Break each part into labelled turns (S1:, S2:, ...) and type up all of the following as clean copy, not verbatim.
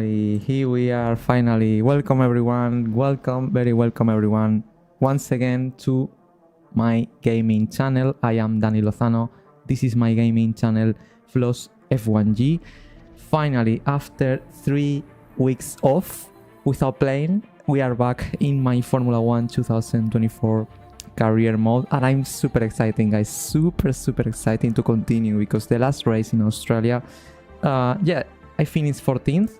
S1: Here we are finally. Welcome everyone. Welcome, very welcome everyone. Once again to my gaming channel. I am Dani Lozano. This is my gaming channel, Floss F1G. Finally, after 3 weeks off without playing, we are back in my Formula 1 2024 career mode, and I'm super excited, guys. Super exciting to continue because the last race in Australia, I finished 14th.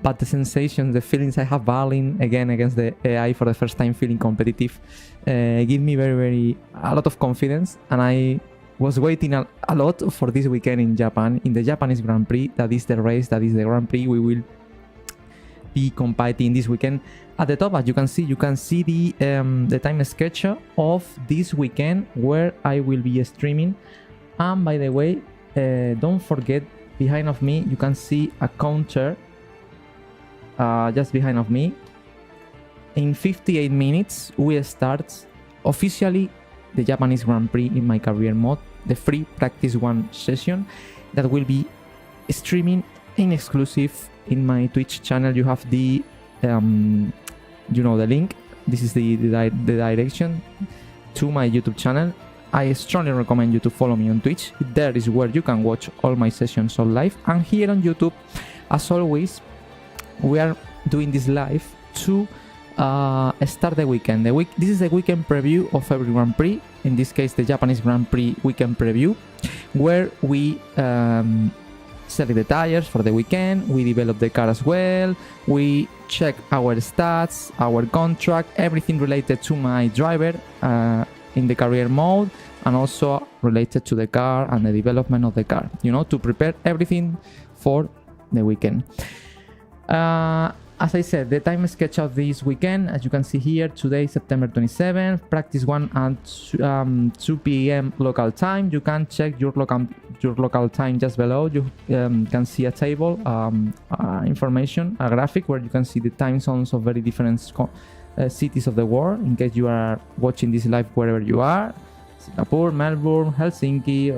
S1: But the sensations, the feelings I have battling again against the AI for the first time, feeling competitive, give me a lot of confidence. And I was waiting a lot for this weekend in Japan, in the Japanese Grand Prix. That is the race, that is the Grand Prix we will be competing this weekend. At the top, as you can see the time schedule of this weekend where I will be streaming. And by the way, don't forget, behind of me, you can see a counter. Just behind of me. In 58 minutes, we start officially the Japanese Grand Prix in my career mode, the free practice 1 session that will be streaming in exclusive in my Twitch channel. You have the the link. This is the direction to my YouTube channel. I strongly recommend you to follow me on Twitch. There is where you can watch all my sessions on live, and here on YouTube, as always, we are doing this live to start the weekend. This is the weekend preview of every Grand Prix. In this case, the Japanese Grand Prix weekend preview, where we select the tires for the weekend. We develop the car as well. We check our stats, our contract, everything related to my driver in the career mode, and also related to the car and the development of the car. To prepare everything for the weekend. As I said, the time schedule of this weekend, as you can see here, today, September 27th, practice 1 at 2 p.m. local time. You can check your local time just below. You can see a table, information, a graphic where you can see the time zones of very different cities of the world, in case you are watching this live wherever you are. Singapore, Melbourne, Helsinki,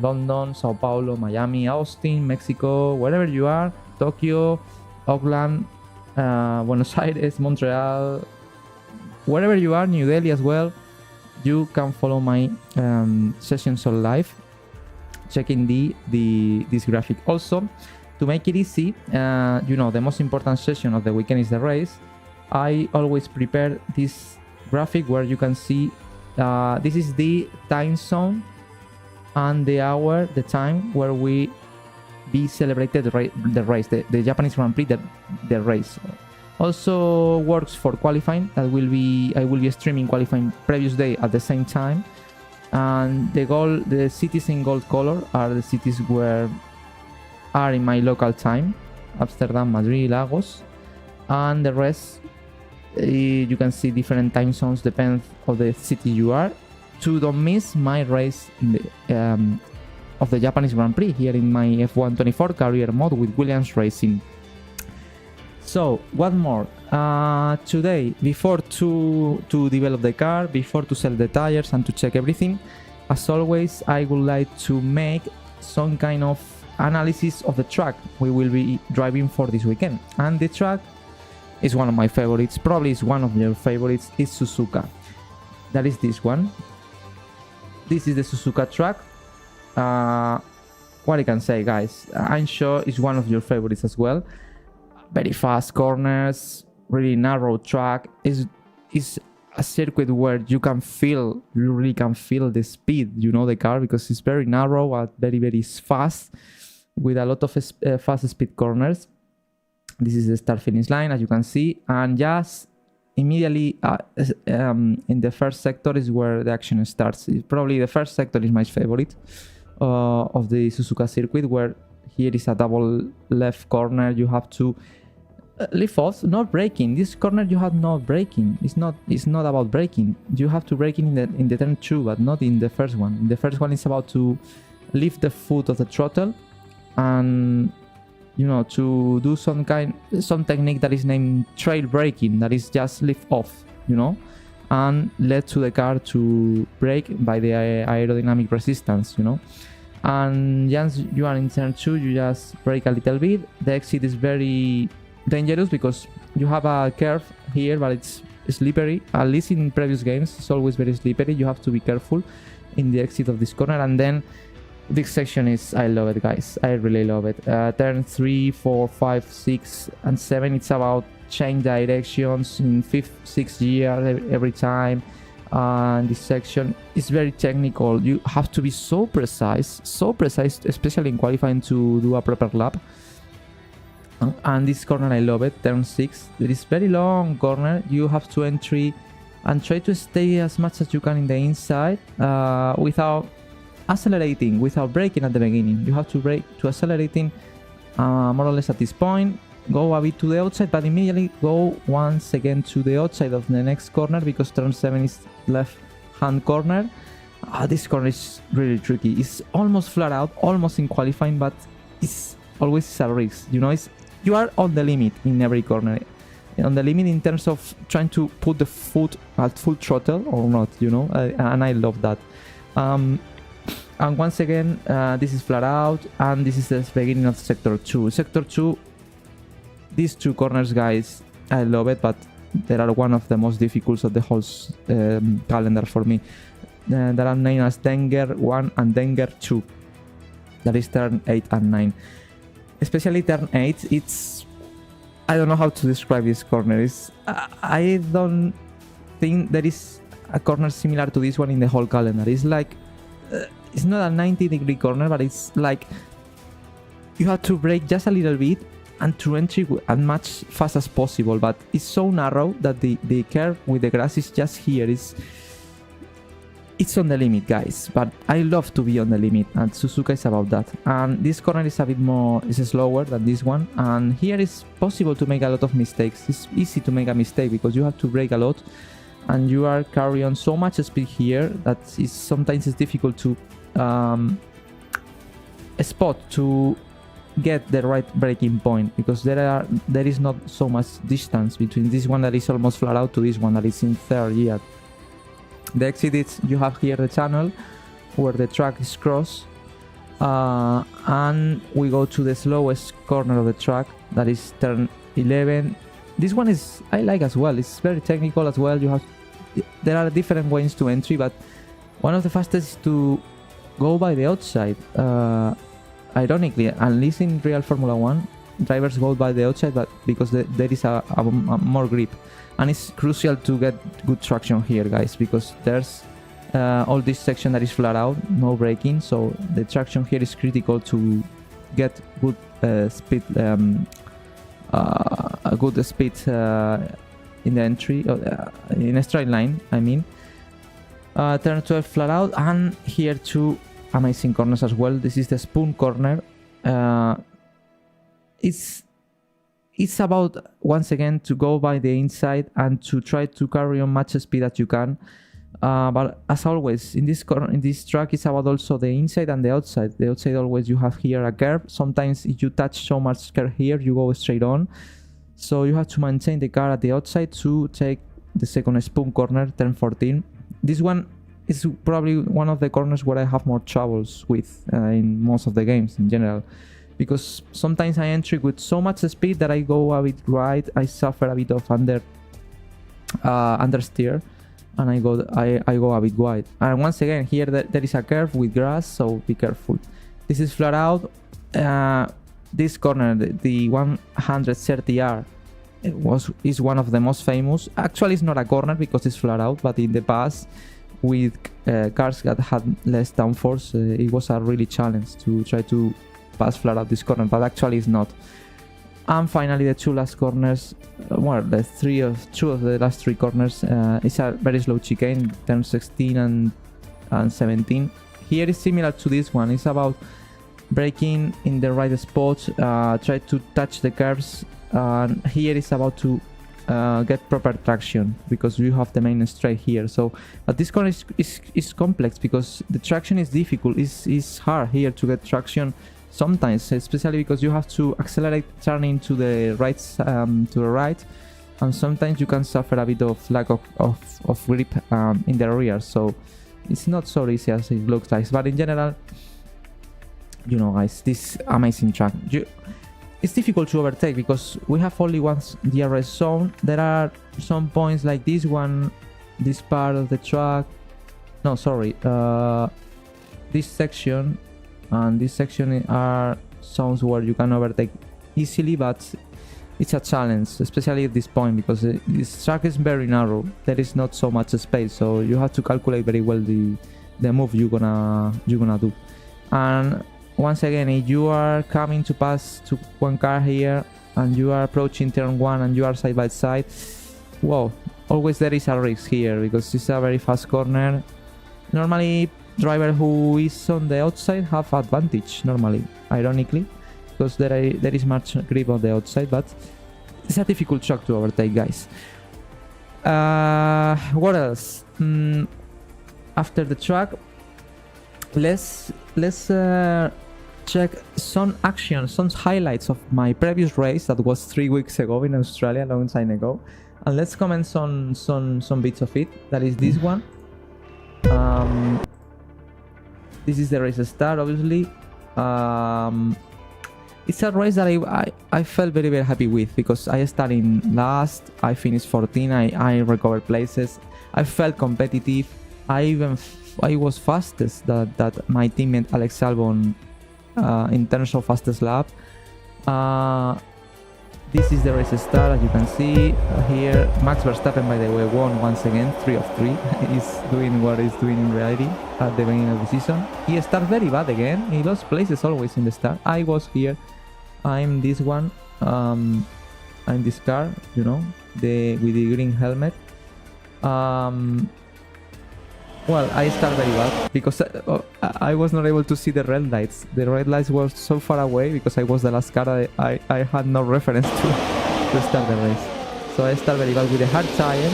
S1: London, Sao Paulo, Miami, Austin, Mexico, wherever you are, Tokyo, Auckland, Buenos Aires, Montreal, wherever you are, New Delhi as well, you can follow my sessions on live, checking this graphic. Also, to make it easy, the most important session of the weekend is the race. I always prepare this graphic where you can see this is the time zone and the hour, the time where we be celebrated the race, the Japanese Grand Prix, the race. Also works for qualifying. I will be streaming qualifying previous day at the same time. And the cities in gold color are the cities where are in my local time: Amsterdam, Madrid, Lagos, and the rest. You can see different time zones depends of the city you are. To don't miss my race in the of the Japanese Grand Prix here in my F124 career mode with Williams Racing. So what more? Today, before to develop the car, before to sell the tires and to check everything, as always, I would like to make some kind of analysis of the track we will be driving for this weekend. And the track is one of my favorites, probably is one of your favorites, is Suzuka. That is this one. This is the Suzuka track. What I can say, guys, I'm sure it's one of your favorites as well. Very fast corners, really narrow track. Is a circuit where you really can feel the speed, the car, because it's very narrow and very fast, with a lot of fast speed corners. This is the start finish line, as you can see, and just immediately in the first sector is where the action starts. Probably the first sector is my favorite of the Suzuka circuit, where here is a double left corner. You have to lift off, not braking. This corner you have no braking. It's not about braking. You have to brake in the turn 2, but not in the first one. In the first one, it's about to lift the foot of the throttle and to do some technique that is named trail braking, that is just lift off, and led to the car to brake by the aerodynamic resistance, And once you are in turn 2, you just brake a little bit. The exit is very dangerous because you have a curve here, but it's slippery. At least in previous games, it's always very slippery. You have to be careful in the exit of this corner. And then this section is, I love it, guys. I really love it. Turn 3, 4, 5, 6, and 7. It's about change directions in 5th, 6th gear every time. And this section is very technical. You have to be so precise, especially in qualifying to do a proper lap. And this corner, I love it. Turn 6. It is very long corner. You have to entry and try to stay as much as you can in the inside without accelerating, without braking at the beginning. You have to brake to accelerating more or less at this point. Go a bit to the outside, but immediately go once again to the outside of the next corner, because turn 7 is left hand corner. This corner is really tricky. It's almost flat out, almost in qualifying, but it's always a risk. You know, you are on the limit in every corner. On the limit in terms of trying to put the foot at full throttle or not, you know, and I love that. And once again, this is flat out, and this is the beginning of sector 2. Sector 2, these two corners, guys, I love it, but they are one of the most difficult of the whole calendar for me. That are named as Danger 1 and Danger 2. That is turn 8 and 9. Especially turn 8, it's... I don't know how to describe this corner. I don't think there is a corner similar to this one in the whole calendar. It's like... it's not a 90-degree corner, but it's like... you have to brake just a little bit and to entry as much fast as possible, but it's so narrow that the curve with the grass is just here. It's on the limit, guys, but I love to be on the limit, and Suzuka is about that. And this corner is a bit more, is slower than this one, and here it's possible to make a lot of mistakes. It's easy to make a mistake because you have to brake a lot, and you are carrying so much speed here that sometimes it's difficult to spot, to get the right braking point, because there is not so much distance between this one that is almost flat out to this one that is in third gear. The exit is, you have here the channel where the track is crossed, and we go to the slowest corner of the track, that is turn 11. This one is, I like as well. It's very technical as well. There are different ways to entry, but one of the fastest is to go by the outside. Ironically, at least in real Formula 1, drivers go by the outside, but because there is a more grip. And it's crucial to get good traction here, guys, because there's all this section that is flat out, no braking, so the traction here is critical to get good speed, a good speed in the entry, in a straight line, I mean. Turn 12 flat out, and here two amazing corners as well. This is the spoon corner. It's about, once again, to go by the inside and to try to carry on much speed as you can. But as always, in this track, it's about also the inside and the outside. The outside, always you have here a curve. Sometimes if you touch so much curve here, you go straight on. So you have to maintain the car at the outside to take the second spoon corner, turn 14. This one is probably one of the corners where I have more troubles with in most of the games in general. Because sometimes I entry with so much speed that I go a bit right, I suffer a bit of understeer, and I go a bit wide. And once again, here there is a curve with grass, so be careful. This is flat out. This corner, the 130R, is one of the most famous. Actually, it's not a corner because it's flat out, but in the past, with cars that had less downforce, it was a really challenge to try to pass flat out this corner, but actually it's not. And finally, the two last corners, well, two of the last three corners, it's a very slow chicane, turn 16 and 17. Here is similar to this one. It's about braking in the right spot, try to touch the curves. Here is about to get proper traction, because you have the main straight here. So, but this corner is complex because the traction is difficult. It's hard here to get traction sometimes, especially because you have to accelerate turning to the right, and sometimes you can suffer a bit of lack of grip in the rear. So it's not so easy as it looks like. But in general, You know, guys, this amazing track. It's difficult to overtake because we have only one DRS zone. There are some points like this one, this part of the track. No, sorry. This section and this section are zones where you can overtake easily, but it's a challenge, especially at this point, because this track is very narrow. There is not so much space, so you have to calculate very well the move you're gonna do. And once again, if you are coming to pass to one car here and you are approaching turn 1 and you are side by side, wow, always there is a risk here because it's a very fast corner. Normally driver who is on the outside have advantage normally, ironically, because there is much grip on the outside, but it's a difficult track to overtake, guys. What else? After the track, let's check some action, some highlights of my previous race that was 3 weeks ago in Australia, a long time ago, and let's comment some bits of it. That is this one. This is the race start, obviously. It's a race that I felt very happy with because I started last, I finished 14, I recovered places, I felt competitive. I was fastest that my teammate Alex Albon in terms of fastest lap. This is the race start, as you can see here. Max Verstappen, by the way, won once again, 3 of 3. He's doing what he's doing in reality at the beginning of the season. He started very bad again. He lost places always in the start. I was here. I'm this one. I'm this car, you know, with the green helmet. Well, I started very bad because I was not able to see the red lights. The red lights were so far away because I was the last car. I had no reference to start the race. So I started very bad with a hard tire.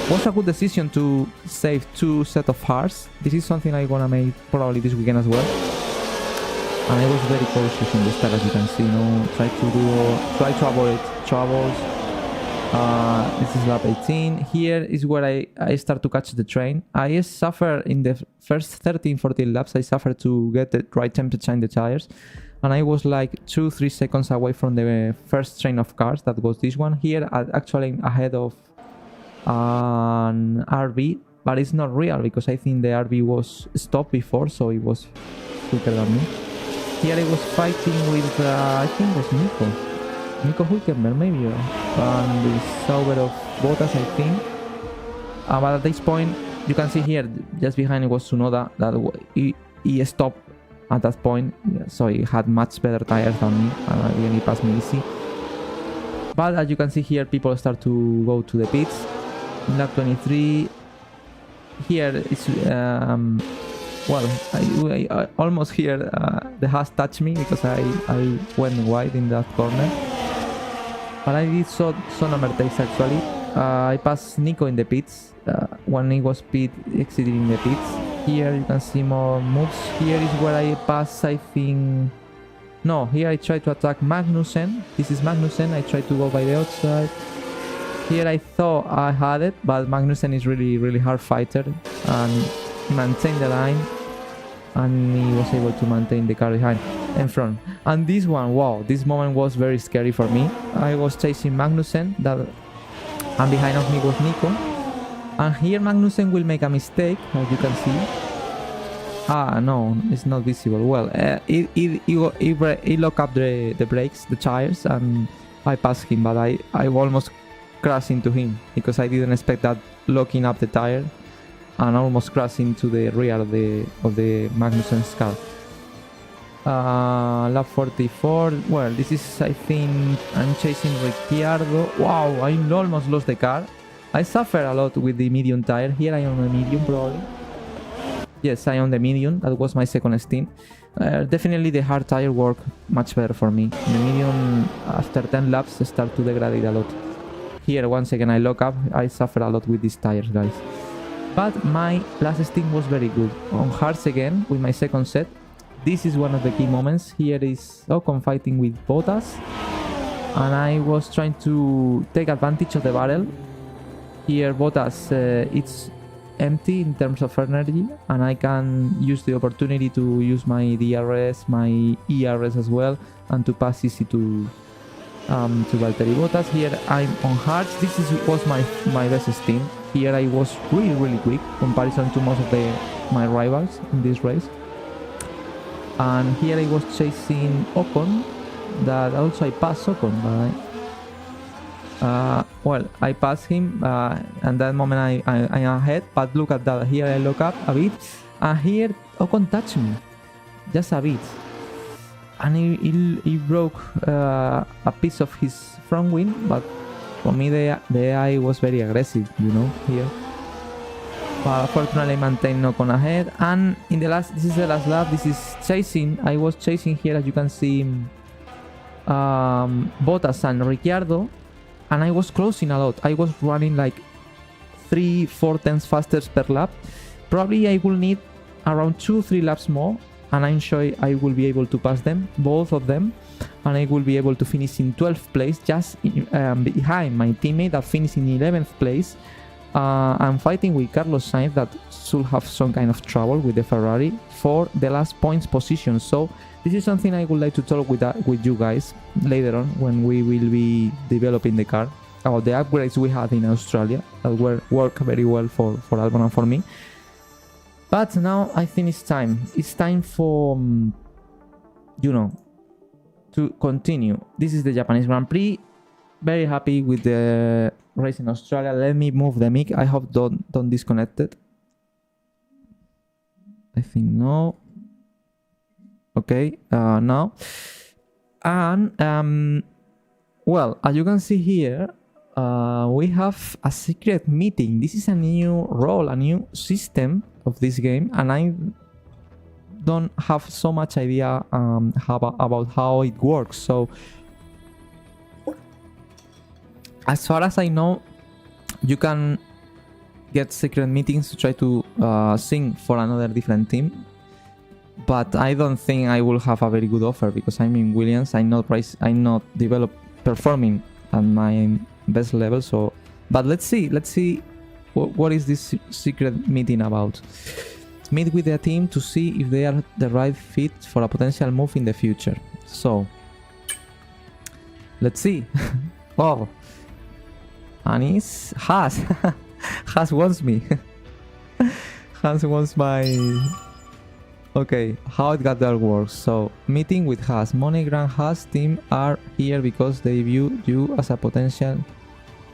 S1: Was a good decision to save 2 sets of hards. This is something I'm gonna make probably this weekend as well. And I was very cautious in the start, as you can see. You know, try to avoid troubles. This is lap 18. Here is where I start to catch the train. I suffer in the first 13-14 laps. I suffered to get the right temperature in the tires, and I was like 2-3 seconds away from the first train of cars. That was this one here, actually ahead of an RB, but it's not real because I think the RB was stopped before, so it was quicker than me. Here I was fighting with I think it was Nico Hülkenberg maybe, and the Sauber of Bottas, I think. But at this point, you can see here, just behind it was Tsunoda, that he stopped at that point, so he had much better tires than me, and he passed me easy. But as you can see here, people start to go to the pits. In lap 23, here it's, well, I almost here, the Haas touched me because I went wide in that corner. But I did some overtakes actually. I passed Nico in the pits when he was exiting the pits. Here you can see more moves. Here is where I pass, I think. No, here I try to attack Magnussen. This is Magnussen. I try to go by the outside. Here I thought I had it, but Magnussen is really hard fighter and he maintained the line. And he was able to maintain the car behind in front. And this one, wow, this moment was very scary for me. I was chasing Magnussen, and behind of me was Nico. And here Magnussen will make a mistake, as you can see. Ah, no, it's not visible. Well, he locked up the brakes, the tires, and I passed him, but I almost crashed into him because I didn't expect that locking up the tire. And almost crashed into the rear of the Magnussen's car. Lap 44. Well, this is, I think, I'm chasing Ricciardo. Wow, I almost lost the car. I suffer a lot with the medium tire. Here I am on the medium, probably. Yes, I am on the medium. That was my second stint. Definitely the hard tire worked much better for me. The medium, after 10 laps, start to degrade a lot. Here, once again, I lock up. I suffer a lot with these tires, guys. But my last stint was very good. On hards again, with my second set. This is one of the key moments. Here is Ocon fighting with Bottas. And I was trying to take advantage of the barrel. Here Bottas, it's empty in terms of energy, and I can use the opportunity to use my DRS, my ERS as well, and to pass easy to Valtteri Bottas. Here I'm on hards. This was my best stint. Here I was really quick comparison to most of my rivals in this race. And here I was chasing Ocon. That also I passed Ocon, but well, I passed him. And that moment I'm ahead. But look at that. Here I look up a bit, and here Ocon touched me, just a bit. And he broke a piece of his front wing, but for me the AI was very aggressive, you know, here. But fortunately I maintained Ocon ahead, and in this is the last lap. This is chasing. I was chasing here, as you can see, Bottas and Ricciardo, and I was closing a lot. I was running like 3-4 tenths faster per lap. Probably I will need around 2-3 laps more, and I'm sure I will be able to pass them, both of them, and I will be able to finish in 12th place, just behind my teammate that finished in 11th place. I'm fighting with Carlos Sainz, that should have some kind of trouble with the Ferrari for the last points position. So this is something I would like to talk with you guys later on when we will be developing the car, about the upgrades we had in Australia that work very well for Albon and for me. But now I think it's time. It's time for, you know, to continue. This is the Japanese Grand Prix. Very happy with the race in Australia. Let me move the mic. I hope don't disconnect it. I think no. Okay, now. And, well, as you can see here, we have a secret meeting. This is a new role, a new system of this game, and I don't have so much idea about how it works. So as far as I know, you can get secret meetings to try to sing for another different team, but I don't think I will have a very good offer because I'm in Williams. I'm not performing at my best level. So, but let's see what is this secret meeting about. Meet with the team to see if they are the right fit for a potential move in the future. So let's see. Oh, and it's Haas. Haas wants me. Haas wants my... Okay, how it got that works. So, meeting with Haas. MoneyGram Haas team are here because they view you as a potential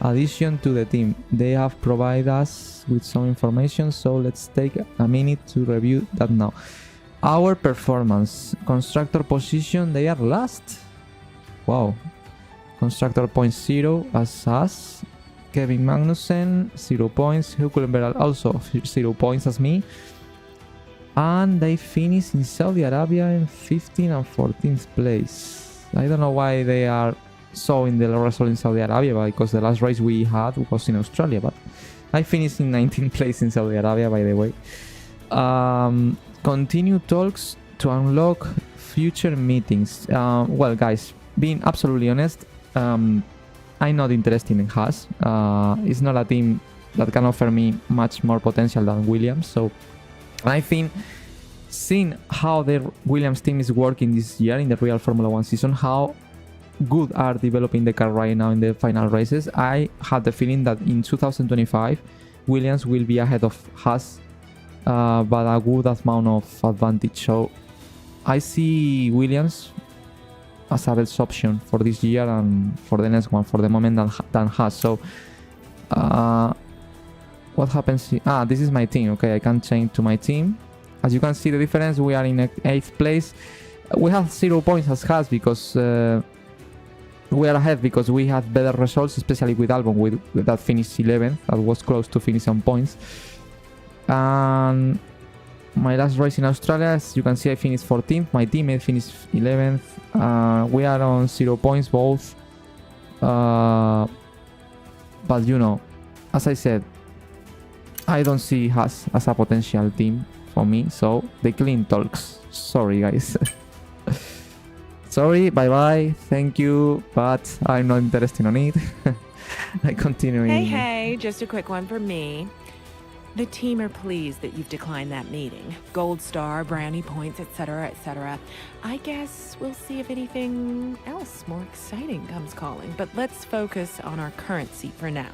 S1: addition to the team. They have provided us with some information, so let's take a minute to review that now. Our performance. Constructor position, they are last. Wow. Constructor points 0 as us. Kevin Magnussen 0 points. Hülkenberg also 0 points as me. And they finished in Saudi Arabia in 15th and 14th place. I don't know why they are showing the result in Saudi Arabia, because the last race we had was in Australia, but I finished in 19th place in Saudi Arabia, by the way. Continue talks to unlock future meetings. Well, guys, being absolutely honest, I'm not interested in Haas. It's not a team that can offer me much more potential than Williams. So I think, seeing how the Williams team is working this year in the real Formula 1 season, how good are developing the car right now in the final races, I have the feeling that in 2025 Williams will be ahead of Haas by a good amount of advantage. So I see Williams as a best option for this year and for the next one, for the moment, than Haas. So what happens here? This is my team. Okay, I can change to my team. As you can see the difference, we are in 8th place. We have 0 points as Haas because we are ahead because we have better results, especially with Albon, that finished 11th. That was close to finish on points. And my last race in Australia, as you can see, I finished 14th. My teammate finished 11th. We are on 0 points both. But you know, as I said, I don't see Haas as a potential team for me. So the clean talks. Sorry, guys. Sorry, bye bye, thank you, but I'm not interested on it. I continue.
S2: Hey, just a quick one for me. The team are pleased that you've declined that meeting. Gold star, brownie points, etc., etc. I guess we'll see if anything else more exciting comes calling, but let's focus on our current seat for now.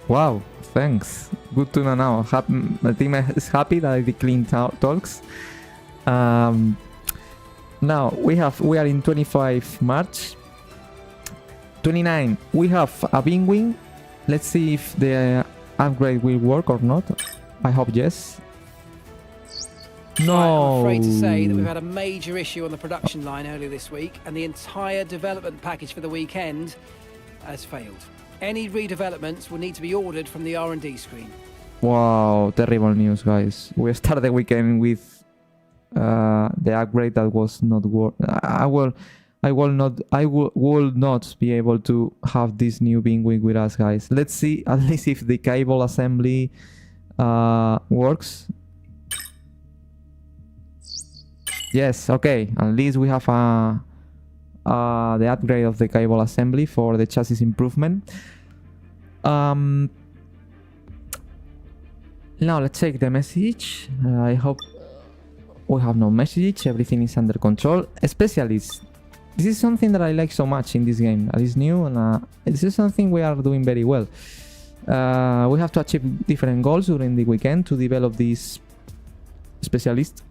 S1: Wow, thanks. Good to know now. The team is happy that I declined talks. Now we are in 25 March. 29, we have a Bingwing. Let's see if the upgrade will work or not. I hope yes. No.
S3: I'm afraid to say that we've had a major issue on the production line earlier this week, and the entire development package for the weekend has failed. Any redevelopments will need to be ordered from the R&D screen.
S1: Wow, terrible news, guys. We started the weekend with the upgrade that was not work. I will not be able to have this new Bingwing with us, guys. Let's see at least if the cable assembly works. Yes, okay. At least we have the upgrade of the cable assembly for the chassis improvement. Now let's check the message. I hope we have no message. Everything is under control. Specialists. This is something that I like so much in this game. That is new, and this is something we are doing very well. We have to achieve different goals during the weekend to develop these specialists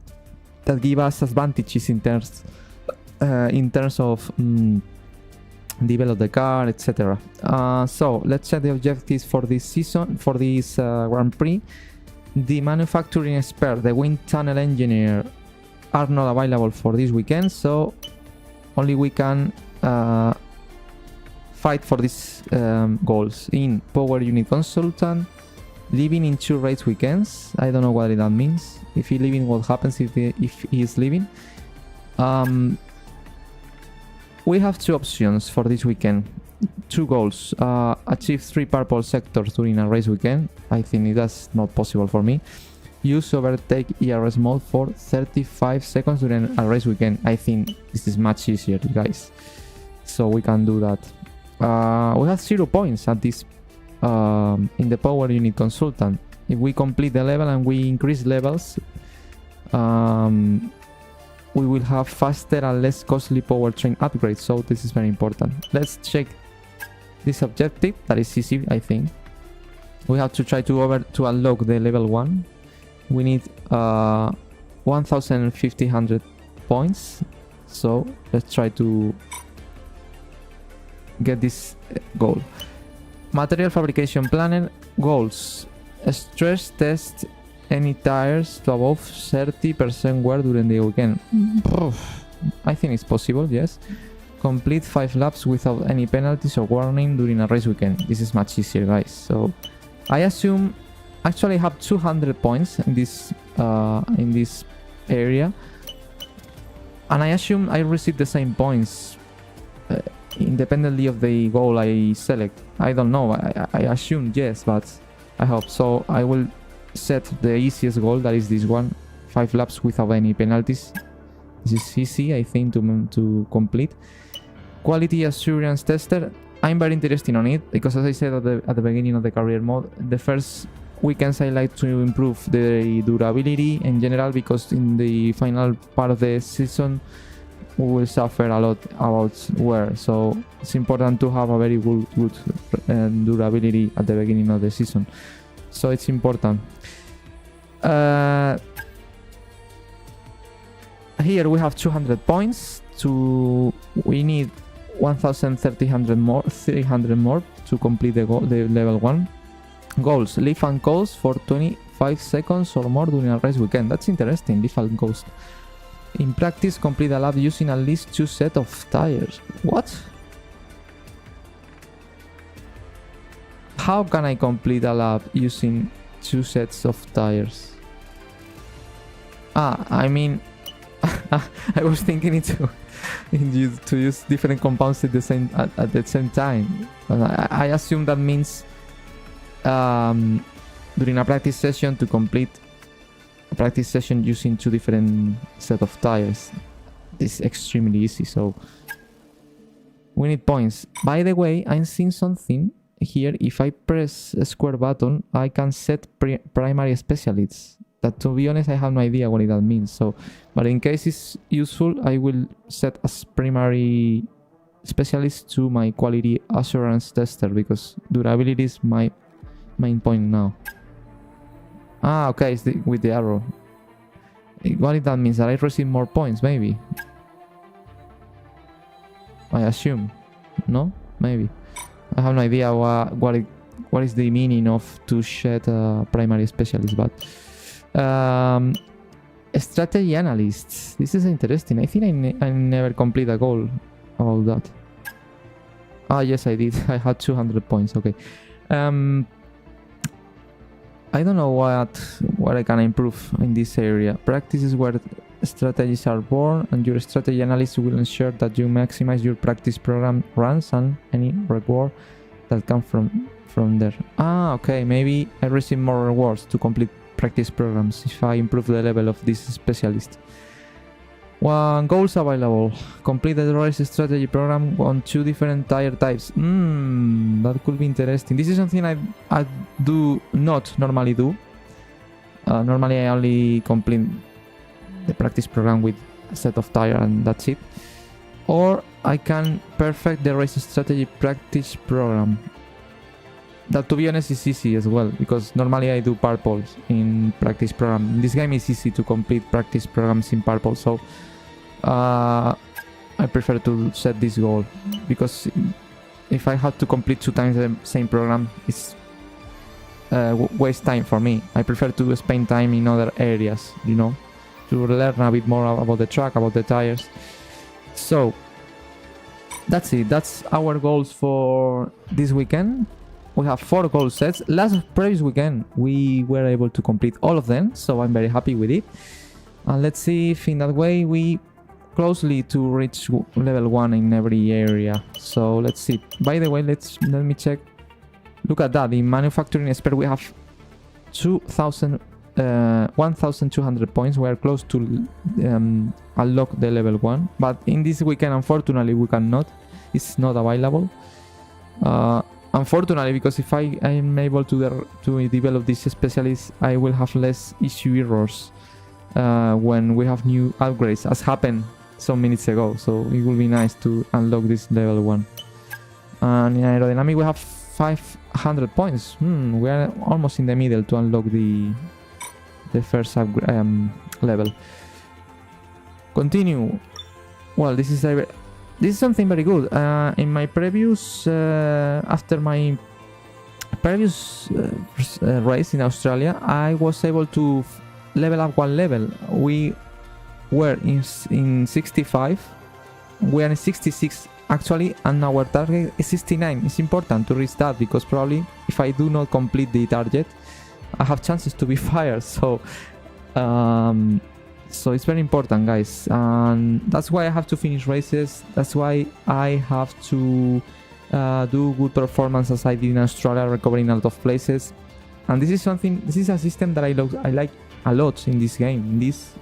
S1: that give us advantages in terms of develop the car, etc. So let's check the objectives for this season, for this Grand Prix. The manufacturing expert, the wind tunnel engineer are not available for this weekend, so only we can fight for these goals. In power unit consultant, living in 2 race weekends. I don't know what that means. If he's leaving, what happens if he is leaving? We have 2 options for this weekend. 2 goals. Achieve 3 purple sectors during a race weekend. I think that's not possible for me. Use overtake ERS mode for 35 seconds during a race weekend. I think this is much easier, guys. So we can do that. We have 0 points at this in the power unit consultant. If we complete the level and we increase levels, we will have faster and less costly powertrain upgrades. So this is very important. Let's check this objective. That is easy, I think. We have to try to unlock the level 1. We need 1,500 points. So let's try to get this goal. Material fabrication planner goals. Stress test any tires to above 30% wear during the weekend. I think it's possible, yes. Complete 5 laps without any penalties or warning during a race weekend. This is much easier, guys. So I assume actually I have 200 points in this area, and I assume I receive the same points independently of the goal I select. I don't know. I assume yes, but I hope so. I will set the easiest goal, that is this one, 5 laps without any penalties. This is easy, I think, to complete. Quality assurance tester. I'm very interested on it because, as I said at the beginning of the career mode, the first weekends I like to improve the durability in general, because in the final part of the season we will suffer a lot about wear. So it's important to have a very good durability at the beginning of the season. So it's important. Here we have 200 points. We need 1,300 more, 300 more to complete the level 1. Goals. Leaf and coast for 25 seconds or more during a race weekend. That's interesting. Leaf and coast. In practice, complete a lap using at least 2 sets of tires. What? How can I complete a lap using 2 sets of tires? I mean, I was thinking to use different compounds at the same time. I assume that means during a practice session to complete a practice session using 2 different set of tires. This is extremely easy. So we need points. By the way, I'm seeing something here, if I press a square button, I can set primary specialists. That, to be honest, I have no idea what that means. So, but in case it's useful, I will set as primary specialist to my quality assurance tester, because durability is my main point now. Ah, okay, it's with the arrow. What if that means that I receive more points, maybe? I assume. No? Maybe. I have no idea what is the meaning of to shed primary specialist, but strategy analysts. This is interesting. I think I never complete a goal about that. Ah, yes, I did. I had 200 points. Okay. I don't know what I can improve in this area. Practice is where strategies are born, and your strategy analyst will ensure that you maximize your practice program runs and any reward that come from there. Ah, okay, maybe I receive more rewards to complete practice programs if I improve the level of this specialist. One goals available. Complete the race strategy program on 2 different tire types. That could be interesting. This is something I do not normally do. Normally I only complete the practice program with a set of tire and that's it. Or I can perfect the race strategy practice program. That, to be honest, is easy as well, because normally I do purples in practice program. In this game it's easy to complete practice programs in purple, so I prefer to set this goal, because if I have to complete 2 times the same program, it's waste time for me. I prefer to spend time in other areas, you know, to learn a bit more about the track, about the tires. So that's it. That's our goals for this weekend. We have 4 goal sets. Previous weekend we were able to complete all of them, so I'm very happy with it. And let's see if in that way we closely to reach level 1 in every area. So let's see. By the way, let me check. Look at that. In manufacturing expert we have 1200 points. We are close to unlock the level 1, but in this weekend unfortunately we cannot. It's not available. Unfortunately, because if I am able to develop this specialist, I will have less issue errors when we have new upgrades, as happened some minutes ago. So it will be nice to unlock this level 1. And in aerodynamic we have 500 points. We are almost in the middle to unlock the first level. Continue. Well, this is something very good. In my previous, after my previous race in Australia, I was able to level up 1 level. We were in 65. We are in 66 actually, and our target is 69. It's important to reach that, because probably if I do not complete the target, I have chances to be fired. So it's very important, guys, and that's why I have to finish races. That's why I have to do good performance as I did in Australia, recovering a lot of places. And this is a system that I like a lot in this game, in this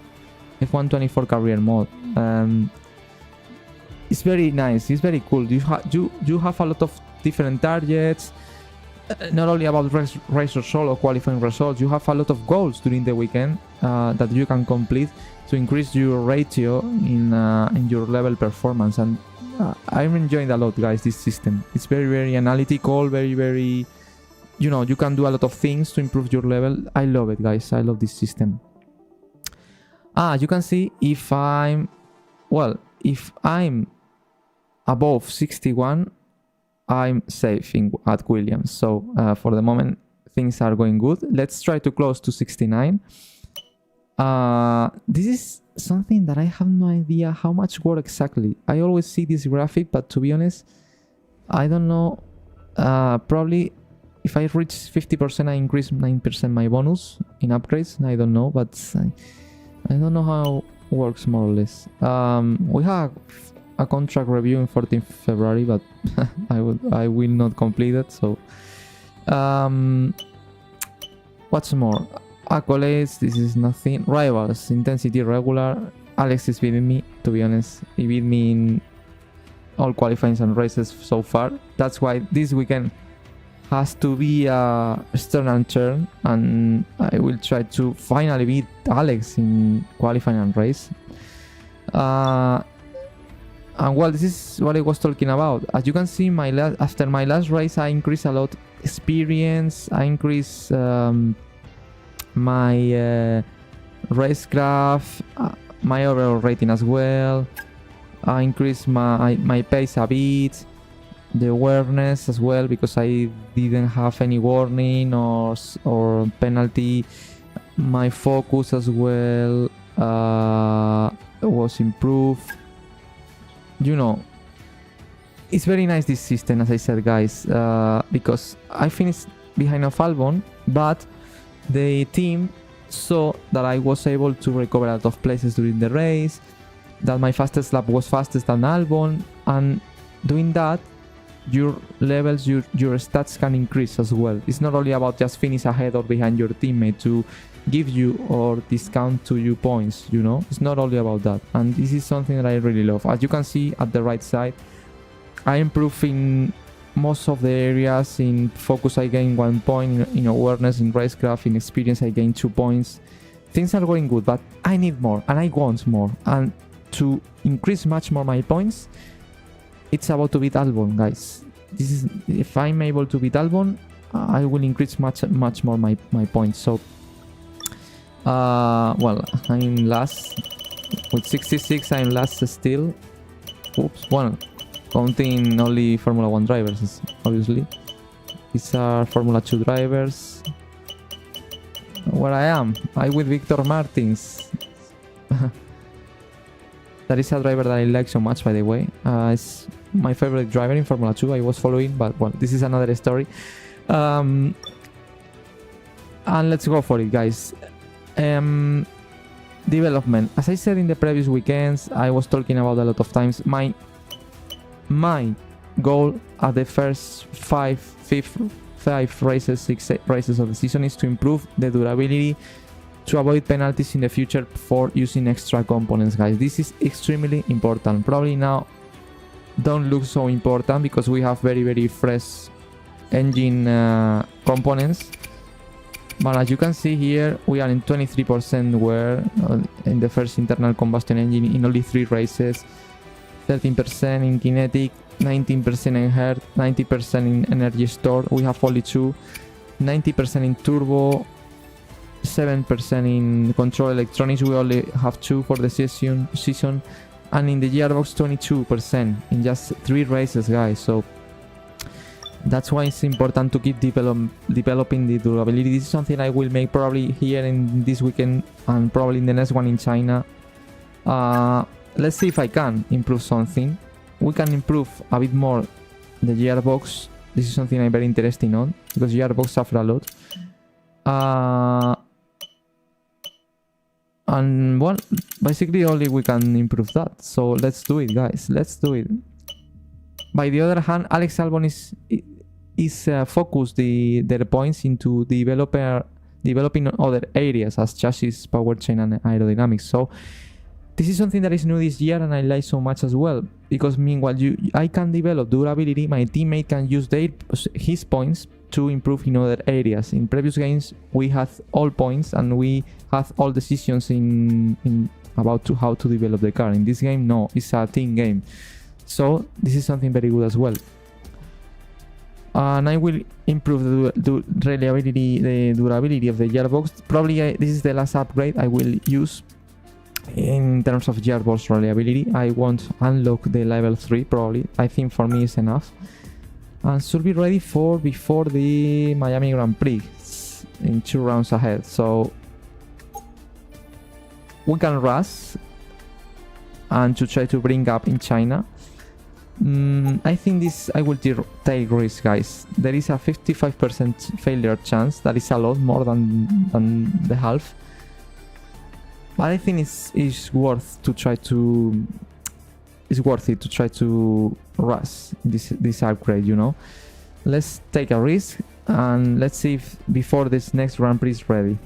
S1: F124 career mode. It's very nice. It's very cool. You have a lot of different targets. Not only about race result or qualifying results, you have a lot of goals during the weekend that you can complete to increase your ratio in your level performance. And I'm enjoying a lot, guys, this system. It's very, very analytical, very, very, you know, you can do a lot of things to improve your level. I love it, guys. I love this system. You can see if I'm above 61, I'm safe at Williams. So for the moment things are going good. Let's try to close to 69. This is something that I have no idea how much work exactly. I always see this graphic, but to be honest, I don't know. Probably if I reach 50%, I increase 9% my bonus in upgrades. I don't know, but I don't know how it works, more or less. We have a contract review in 14th February, but I will not complete it. So what's more? Accolades, this is nothing. Rivals, intensity regular. Alex is beating me, to be honest. He beat me in all qualifying and races so far. That's why this weekend has to be a external turn, and I will try to finally beat Alex in qualifying and race. And well, this is what I was talking about. As you can see, after my last race, I increased a lot experience. I increased my racecraft, my overall rating as well. I increased my pace a bit, the awareness as well, because I didn't have any warning or penalty. My focus as well was improved. You know, it's very nice, this system, as I said, guys, because I finished behind of Albon, but the team saw that I was able to recover a lot of places during the race, that my fastest lap was fastest than Albon, and doing that, your levels, your stats can increase as well. It's not only about just finish ahead or behind your teammate to give you or discount to you points, you know. It's not only about that, and this is something that I really love. As you can see at the right side, I improve in most of the areas. In focus I gain 1 point, in awareness, in racecraft, in experience I gain 2 points. Things are going good, but I need more and I want more, and to increase much more my points, it's about to beat Albon, guys. This is, if I'm able to beat Albon, I will increase much more my points. So well, I'm last with 66. I'm last still. Oops. Well, counting only Formula 1 drivers, obviously. These are Formula 2 drivers. Where I am, I with Victor Martins. That is a driver that I like so much, by the way. It's my favorite driver in Formula 2. I was following, but well, this is another story. And let's go for it, guys. Development. As I said in the previous weekends, I was talking about a lot of times. My goal at the first 5 races, 6 races of the season is to improve the durability, to avoid penalties in the future for using extra components, guys. This is extremely important. Probably now don't look so important because we have very fresh engine components. But as you can see here, we are in 23% wear in the first internal combustion engine in only 3 races, 13% in kinetic, 19% in heart, 90% in energy store. We have only 2, 90% in turbo, 7% in control electronics. We only have 2 for the season, and in the gearbox 22% in just 3 races, guys. So that's why it's important to keep developing the durability. This is something I will make probably here in this weekend and probably in the next one in China. Let's see if I can improve something. We can improve a bit more the gearbox. This is something I'm very interested on because gearbox suffer a lot. And well, basically only we can improve that. So let's do it, guys. Let's do it. By the other hand, Alex Albon is focused their points into developing other areas as chassis, powertrain, and aerodynamics. So this is something that is new this year, and I like so much as well. Because meanwhile, I can develop durability, my teammate can use his points to improve in other areas. In previous games, we had all points and we had all decisions in about how to develop the car. In this game, no, it's a team game. So this is something very good as well. And I will improve the reliability, the durability of the gearbox. Probably this is the last upgrade I will use in terms of gearbox reliability. I won't unlock the level 3 probably. I think for me is enough. And should be ready for before the Miami Grand Prix in 2 rounds ahead. So we can rush and to try to bring up in China. I think this I will take risk, guys. There is a 55% failure chance. That is a lot more than the half. But I think it's worth to try to. It's worth it to try to rush this upgrade. You know, let's take a risk and let's see if before this next Grand Prix is ready.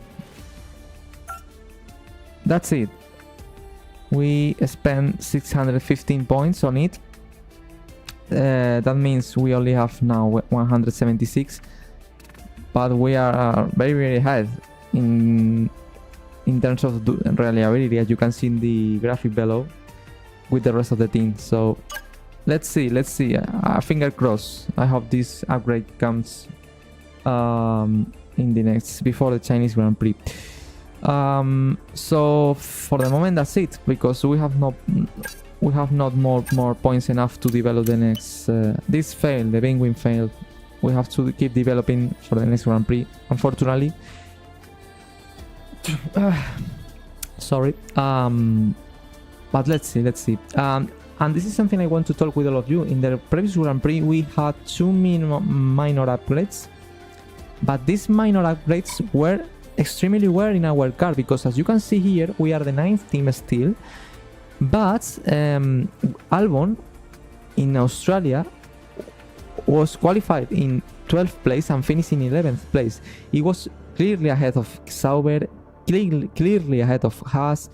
S1: That's it. We spent 615 points on it. That means we only have now 176, but we are very, very ahead in terms of reliability, as you can see in the graphic below, with the rest of the team. So let's see. Finger crossed. I hope this upgrade comes in the next, before the Chinese Grand Prix. So for the moment that's it, because we have not more points enough to develop the next. This failed, the penguin failed. We have to keep developing for the next Grand Prix, unfortunately. Sorry. But let's see. And this is something I want to talk with all of you. In the previous Grand Prix, we had 2 minor upgrades, but these minor upgrades were extremely rare in our car, because as you can see here, we are the 9th team still, but Albon in Australia was qualified in 12th place and finished in 11th place. He was clearly ahead of Sauber, clearly ahead of Haas,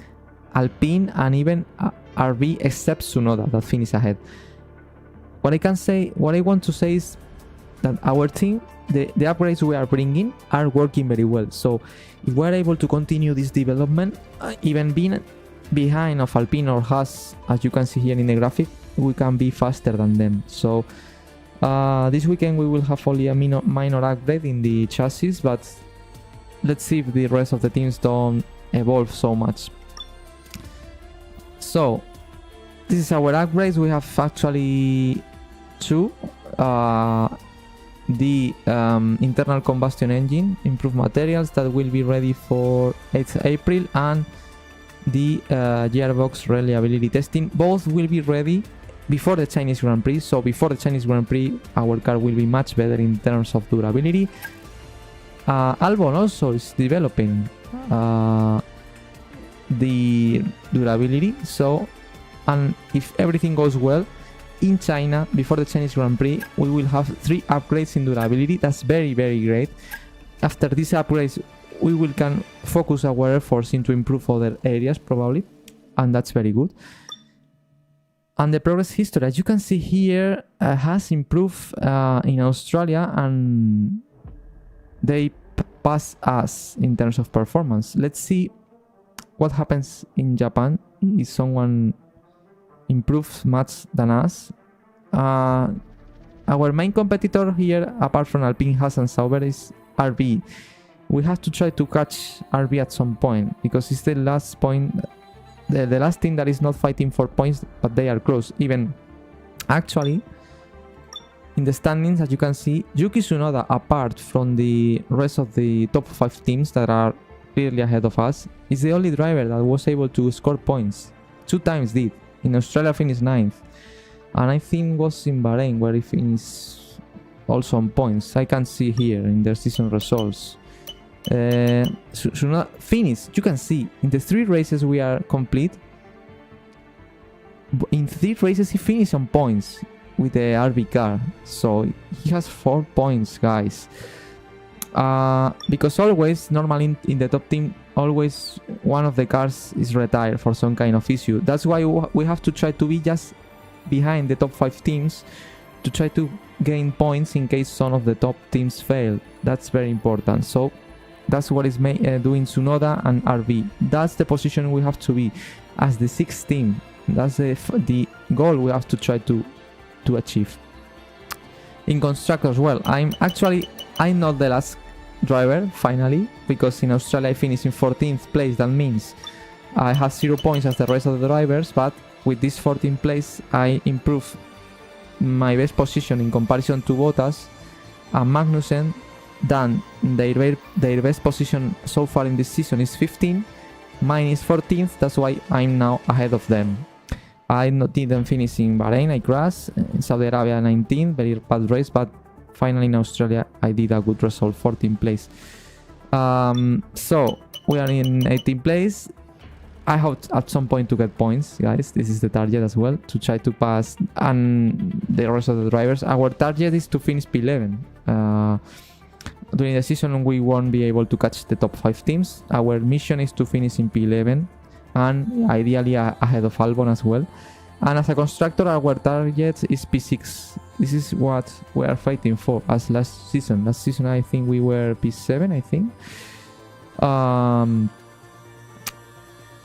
S1: Alpine, and even RB, except Tsunoda that finished ahead. What I want to say is that our team, the upgrades we are bringing are working very well. So if we're able to continue this development, even being behind of Alpine or Haas, as you can see here in the graphic, we can be faster than them. So this weekend we will have only a minor upgrade in the chassis, but let's see if the rest of the teams don't evolve so much. So this is our upgrades. We have actually 2. The internal combustion engine, improved materials that will be ready for 8th April, and the gearbox reliability testing. Both will be ready before the Chinese Grand Prix. So before the Chinese Grand Prix, our car will be much better in terms of durability. Albon also is developing the durability. So, and if everything goes well, in China, before the Chinese Grand Prix, we will have 3 upgrades in durability. That's very, very great. After these upgrades, we can focus our efforts into improve other areas probably, and that's very good. And the progress history, as you can see here, has improved in Australia, and they pass us in terms of performance. Let's see what happens in Japan. Is someone improves much than us? Our main competitor here, apart from Alpine, Haas and Sauber, is RB. We have to try to catch RB at some point, because it's the last point, the last team that is not fighting for points, but they are close. Even actually in the standings, as you can see, Yuki Tsunoda, apart from the rest of the top 5 teams that are clearly ahead of us, is the only driver that was able to score points. 2 times did. In Australia finished 9th, and I think was in Bahrain where he finished also on points. I can see here in their season results. Tsunoda finished, you can see, in the 3 races we are complete. In 3 races he finished on points with the RB car, so he has 4 points, guys. Because always, normally in the top team, always one of the cars is retired for some kind of issue. That's why we have to try to be just behind the top 5 teams to try to gain points in case some of the top teams fail. That's very important. So that's what is doing Tsunoda and RB. That's the position we have to be as the 6th team. That's the goal we have to try to achieve. In constructors, well, I'm not the last driver finally, because in Australia I finished in 14th place. That means I have 0 points as the rest of the drivers, but with this 14th place I improved my best position in comparison to Bottas and Magnussen. Then their best position so far in this season is 15, mine is 14th. That's why I'm now ahead of them. I didn't finish in Bahrain, I crashed. In Saudi Arabia 19, very bad race, but finally in Australia I did a good result, 14th place. So we are in 18th place. I hope at some point to get points, guys. This is the target as well, to try to pass and the rest of the drivers. Our target is to finish P11. During the season we won't be able to catch the top 5 teams. Our mission is to finish in P11 and ideally ahead of Albon as well. And as a constructor, our target is P6. This is what we are fighting for as last season. Last season, I think we were P7, I think.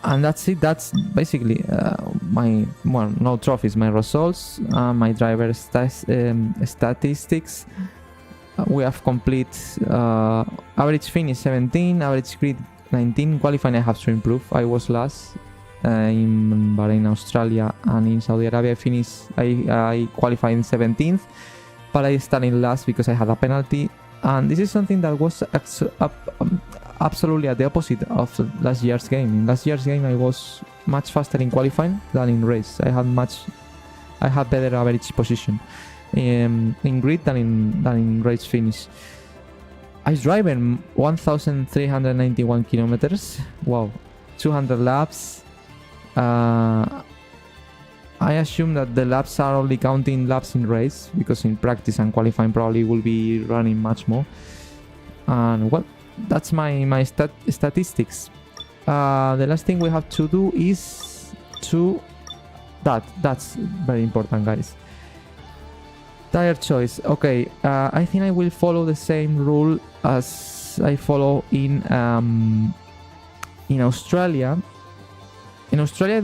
S1: And that's it. That's basically my, well, no trophies, my results, my driver statistics. We have complete average finish 17, average grid 19. Qualifying I have to improve. I was last in Bahrain, Australia, and in Saudi Arabia. I qualified in 17th, but I started last because I had a penalty. And this is something that was absolutely at the opposite of last year's game. In last year's game, I was much faster in qualifying than in race. I had better average position in grid than in race finish. I driven 1,391 kilometers. Wow, 200 laps. I assume that the laps are only counting laps in race, because in practice and qualifying probably will be running much more. And well, that's my statistics. The last thing we have to do is that's very important, guys. Tire choice. Okay, I think I will follow the same rule as I follow in Australia. In Australia, I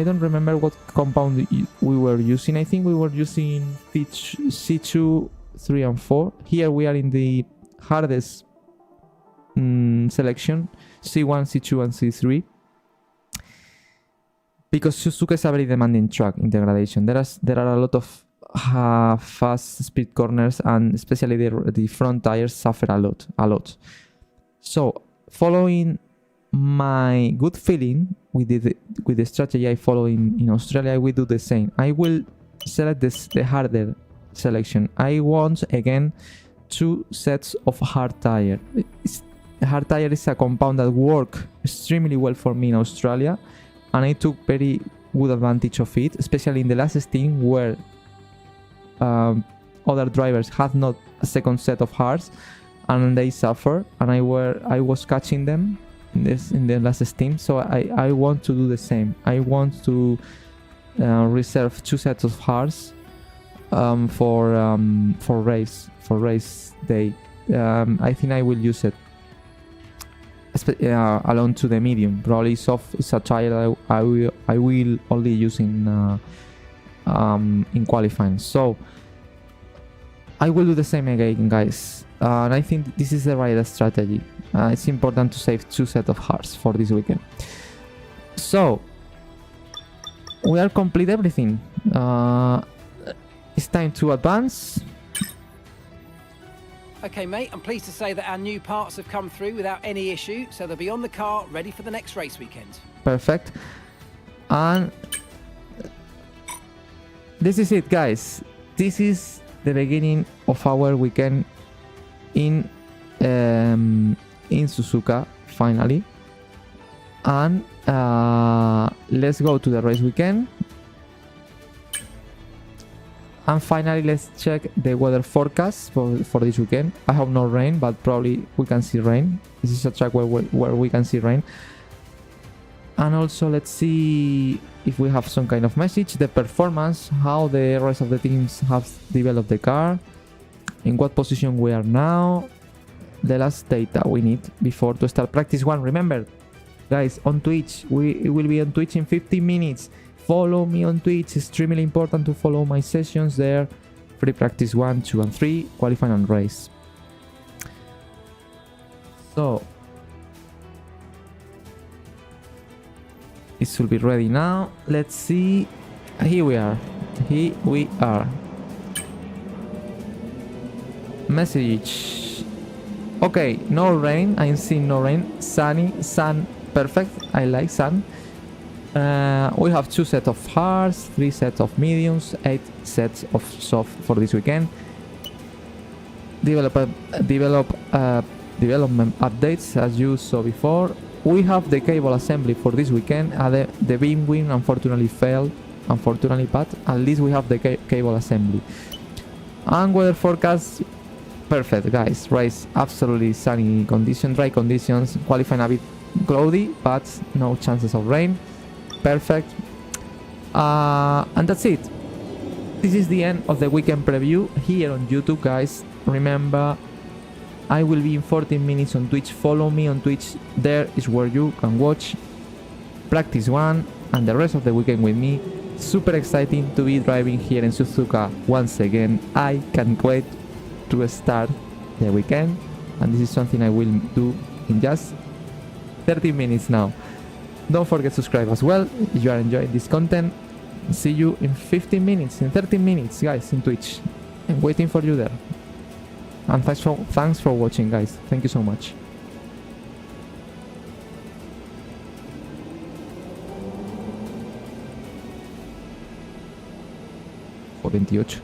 S1: don't remember what compound we were using. I think we were using C2, 3 and 4. Here we are in the hardest selection, C1, C2 and C3. Because Suzuka is a very demanding track in degradation. There are a lot of fast speed corners, and especially the front tires suffer a lot. So following my good feeling with the strategy I follow in Australia, I will do the same. I will select the harder selection. I want again 2 sets of hard tire. Hard tire is a compound that worked extremely well for me in Australia, and I took very good advantage of it, especially in the last stint where other drivers had not a second set of hards and they suffer, and I was catching them in the last stint. So I want to do the same. I want to reserve 2 sets of hards for race day. I think I will use it along to the medium. Probably soft is a tire I will only use in qualifying. So I will do the same again, guys. And I think this is the right strategy. It's important to save 2 sets of hearts for this weekend. So we are complete everything. It's time to advance.
S3: Okay, mate, I'm pleased to say that our new parts have come through without any issue, so they'll be on the car ready for the next race weekend.
S1: Perfect. And this is it, guys. This is the beginning of our weekend in Suzuka, finally. And let's go to the race weekend. And finally, let's check the weather forecast for this weekend. I hope no rain, but probably we can see rain. This is a track where we can see rain. And also, let's see if we have some kind of message. The performance, how the rest of the teams have developed the car, in what position we are now, the last data we need before to start practice 1. Remember, guys, on Twitch, we will be on Twitch in 15 minutes. Follow me on Twitch. Extremely important to follow my sessions there. Free practice 1, 2 and 3, qualifying and race. So it should be ready now. Let's see. Here we are. Message. Okay, no rain. I'm seeing no rain. Sunny, sun, perfect. I like sun. We have 2 sets of hards, 3 sets of mediums, 8 sets of soft for this weekend. Development updates as you saw before. We have the cable assembly for this weekend. The beam wing unfortunately failed, but at least we have the cable assembly. And weather forecast, perfect, guys. Race absolutely sunny conditions, dry conditions. Qualifying a bit cloudy, but no chances of rain. Perfect. And that's it. This is the end of the weekend preview here on YouTube, guys. Remember, I will be in 14 minutes on Twitch. Follow me on Twitch. There is where you can watch practice 1 and the rest of the weekend with me. Super exciting to be driving here in Suzuka once again. I can't wait to start the weekend, and this is something I will do in just 30 minutes now. Don't forget to subscribe as well if you are enjoying this content. See you in 15 minutes, in 30 minutes, guys, in Twitch. I'm waiting for you there. And thanks for watching, guys. Thank you so much. O 28.